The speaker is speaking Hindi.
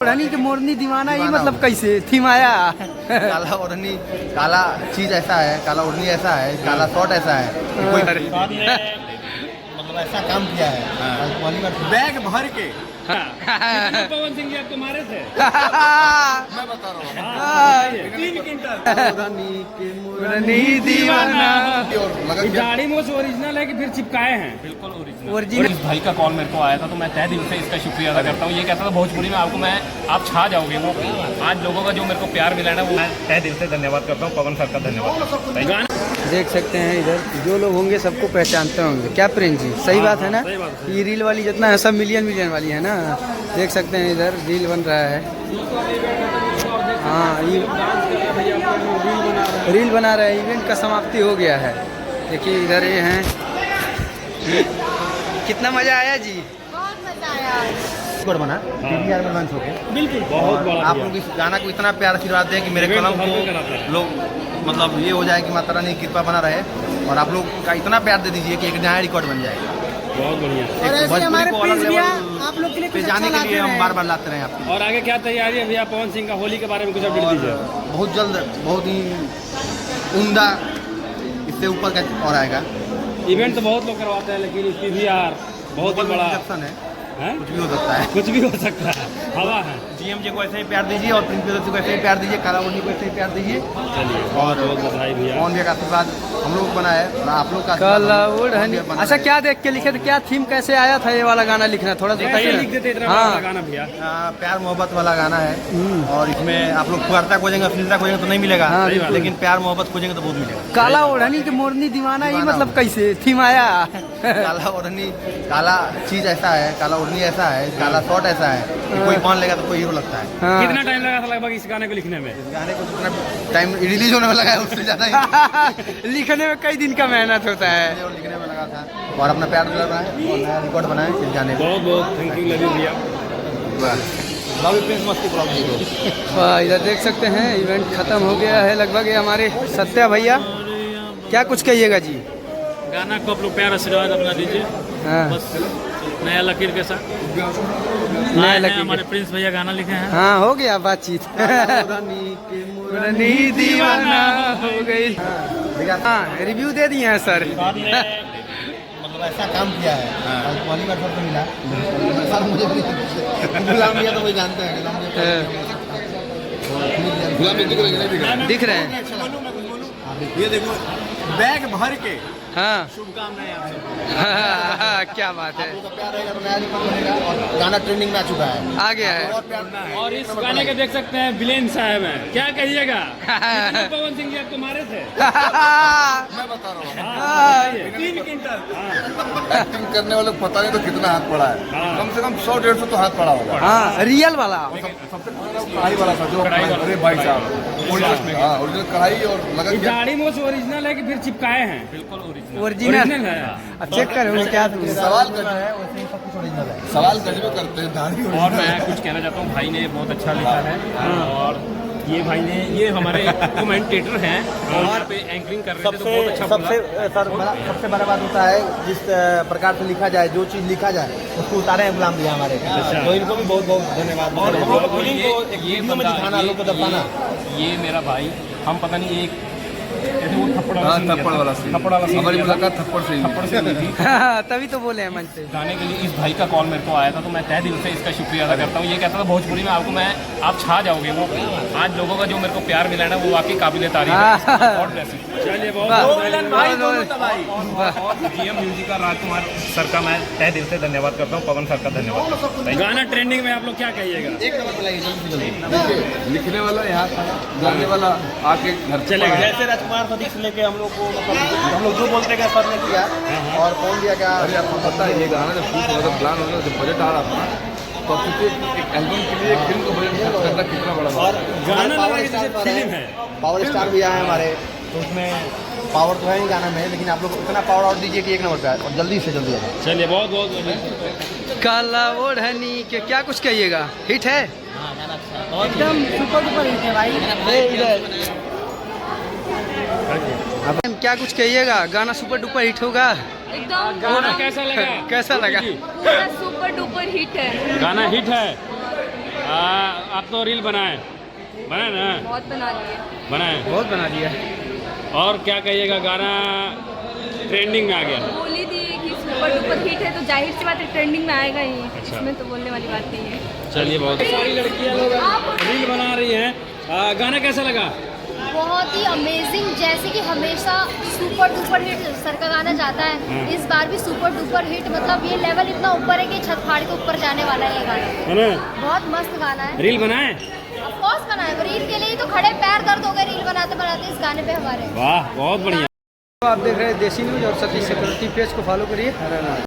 ओढ़नी के मोरनी दीवाना ही मतलब कैसे थी माया। काला ओढ़नी, काला चीज ऐसा है, काला ओढ़नी ऐसा है, काला शॉर्ट ऐसा है, कोई मतलब ऐसा काम किया है बैग भर के। पवन सिंह जी आपको मारे थे। मैं बता रहा हूँ 3 क्विंटल ओढ़नी दीवाना। दाढ़ी मोछ ओरिजिनल है कि फिर चिपकाए हैं? बिल्कुल ओरिजिनल। इस भाई का कॉल मेरे को आया था तो मैं तहे दिल से इसका शुक्रिया अदा करता हूँ। ये कहता था भोजपुरी में आपको मैं आप छा जाओगे। वो आज लोगों का जो मेरे को प्यार मिला है वो मैं तहे दिल से धन्यवाद करता हूँ। पवन सर का धन्यवाद। देख सकते हैं इधर जो लोग होंगे सबको पहचानते होंगे। क्या प्रिंस जी सही बात है ना? ये रील वाली जितना है सब मिलियन वाली है ना। देख सकते हैं इधर रील बन रहा है। हाँ ये रील बना रहा है। इवेंट का समाप्ति हो गया है। देखिए इधर ये हैं। कितना मजा आया जी? बहुत मजा आया। रिकॉर्ड बना PVR में लॉन्च हो गया। बिल्कुल बहुत बड़ा। आप लोग इस गाना को इतना प्यार आशीर्वाद दें कि मेरे कलम को लोग मतलब ये हो जाए कि माता रानी की कृपा बना रहे। और आप लोग का इतना प्यार दे दीजिए कि एक नया रिकॉर्ड बन जाएगा। बहुत बढ़िया। और ऐसे हमारे प्रिंस भैया आप लोग के लिए पे जाने के लिए हम बार बार लाते रहे आपको। और आगे क्या तैयारी है भैया पवन सिंह का? होली के बारे में कुछ अपडेट दीजिए। बहुत जल्द बहुत ही उम्दा इससे ऊपर का और आएगा। इवेंट तो बहुत लोग करवाते हैं लेकिन PVR बहुत ही बड़ा रिसेप्शन है। है। कुछ भी हो सकता है। कुछ भी हो सकता है। हवा है। GM जी को ऐसे ही प्यार दीजिए और प्रिंस को ऐसे ही प्यार दीजिए। काला ओढ़नी को ऐसे ही प्यार दीजिए। चलिए और बहुत बधाई भैया। कौन भैया का आशीर्वाद हम लोग बना है और आप लोग का काला ओढ़नी। अच्छा क्या देख के लिखे थे? क्या थीम कैसे आया था ये वाला गाना लिखना? थोड़ा कैसे बताइए लिख देते इतना हाँ। बड़ा गाना भैया? प्यार मोहब्बत वाला गाना है। और इसमें आप लोग खुआरता खोजेंगे अश्लीलता खोजेंगे तो नहीं मिलेगा। हाँ, लेकिन प्यार मोहब्बत खोजेंगे तो बहुत मिलेगा। काला ओढ़नी के मोरनी दीवाना ही मतलब कैसे थी माया। काला ओढ़नी, काला चीज ऐसा है, काला ओढ़नी ऐसा है, काला शॉर्ट ऐसा है कि कोई पहन लेगा तो कोई हीरो लगता है। हाँ। कितना टाइम लगा था लगभग इस गाने को लिखने में? इस गाने को जितना टाइम रिलीज होने में लगा है उससे ज्यादा ही लिखने में कई दिन का मेहनत होता है। और लिखने में लगा था। और अपना प्यार दिला रहा है और नया रिकॉर्ड बनाए इस गाने को। बहुत बहुत थैंक यू लवी भैया। प्रिंस मस्ती ब्लॉग जी को। इधर देख सकते हैं इवेंट खत्म हो गया है लगभग। ये हमारे सत्या भैया क्या कुछ कहिएगा जी? गाना को आप लोग प्यार आशीर्वाद अपना दीजिए। हाँ। बस नया लकीर के साथ नया आए हैं, लकीर हमारे प्रिंस भैया गाना लिखे हैं। हाँ हो गया बातचीत। ओढ़नी दीवाना हो गई। हाँ रिव्यू दे दिए हैं सर। मतलब ऐसा काम किया है और पहली बार सबको मिला। सर मुझे गुलाम भैया तो वही जानते हैं। गुलाम दिख रहे हैं। ये देखो बैग भर के। हाँ शुभकामनाएं आपसे। हाँ, क्या बात है। आपका प्यार रहेगा तो नया रिकॉर्ड बनेगा और गाना ट्रेंडिंग में आ चुका है। आ गया है। और इस गाने के देख सकते हैं विलेन साहब हैं। क्या कहिएगा? पवन सिंह जी आपको मारे थे। मैं बता रहा हूँ 3 क्विंटल। एक्टिंग करने वाले को पता नहीं तो कितना हाथ पड़ा है। कम से कम 100-150 तो हाथ पड़ा होगा। हाँ रियल वाला। सबसे कढ़ाई वाला था जो अरे भाई साहब ओरिजिनल कढ़ाई और लगा ये दाढ़ी मोछ ओरिजिनल है कि फिर चिपकाए हैं? बिल्कुल ओरिजिनल है। अब चेक करो क्या सवाल कर रहे हैं वैसे ही सब कुछ ओरिजिनल है। सवाल गजबे करते हैं दाढ़ी और मैं कुछ कहना चाहता हूँ भाई ने बहुत अच्छा लिखा है। और ये भाई ने ये हमारे कमेंटेटर हैं और यहाँ पे एंकरिंग कर रहे थे तो बहुत अच्छा सबसे बड़ा बात होता है जिस प्रकार से लिखा जाए, जो चीज लिखा जाए उसको उतारे हैं गुलाम भैया हमारे। तो इनको भी बहुत बहुत धन्यवाद। और ये दिखाना लोग को दबाना। ये मेरा भाई हम पता नहीं एक ऐसे वो थप्पड़ वाला सीन हमारी मुलाकात थप्पड़ से हुई थी। तभी तो बोले हैं मन से। गाने के लिए इस भाई का कॉल मेरे को आया था तो मैं तहे दिल से इसका शुक्रिया अदा करता हूँ। ये कहता था भोजपुरी में आपको मैं आप छा जाओगे। वो आज लोगों का जो मेरे को प्यार मिला है ना वो वाकई काबिल तारीफ है। चलिए बहुत GM म्यूजिक का राजकुमार सर का मैं तहे दिल से धन्यवाद करता हूँ। पवन सर का धन्यवाद करता हूँ। गाना ट्रेंडिंग में आप लोग क्या कहिएगा? एक नंबर पे लगी जल्दी से जल्दी। लिखने वाला यहाँ गाने वाला आके घर चलेगा। जैसे राजकुमार सदीक से लेके हम लोग को मतलब हम लोग जो बोलते हैं सर ने किया और कौन दिया क्या। अरे आपको पता है ये गाना जब शूट होगा प्लान होगा जब बजट आ रहा था तो सोचिए एक एल्बम के लिए एक फिल्म को बजट खर्च करना कितना बड़ा और गाना पावर लगा स्टार जैसे फिल्म है। पावर स्टार भी आए हमारे तो उसमें पावर तो है ही गाना में, लेकिन आप लोग इतना पावर और दीजिए कि एक नंबर पे आए और जल्दी से जल्दी आए। चलिए बहुत बहुत काला ओढ़नी के क्या कुछ कहिएगा? हिट है एकदम सुपर डुपर हिट है भाई। अब क्या कुछ कहिएगा? गाना सुपर डुपर हिट होगा। एकदम गाना कैसा लगा? कैसा लगा? पूरा सुपर डुपर हिट है। गाना हिट है। आप तो रील बनाए ना? बहुत बना लिए। बनाए। बहुत बना दिया। और क्या कहिएगा, गाना ट्रेंडिंग में आ गया। बोली थी कि सुपर डुपर हिट है तो जाहिर सी बात है ट्रेंडिंग में आएगा ही। अच्छा। इसमें तो बोलने वाली बात नहीं है। चलिए, बहुत सारी लड़कियां लोग रील बना रही हैं। गाना कैसा लगा? बहुत ही अमेजिंग, जैसे कि हमेशा सुपर डुपर हिट सर का गाना जाता है, इस बार भी सुपर डुपर हिट। मतलब ये लेवल इतना ऊपर है कि छत फाड़ के ऊपर जाने वाला है ये गाना। है ना? बहुत मस्त गाना है। रील बनाए? ऑफ कोर्स बनाए, रील के लिए ही तो खड़े पैर दर्द हो गए रील बनाते बनाते इस गाने पे हमारे। वाह, बहुत बढ़िया। आप देख रहे हैं देसी न्यूज और सतीश सिक्योरिटी पेज को फॉलो करिए। हर हर महादेव।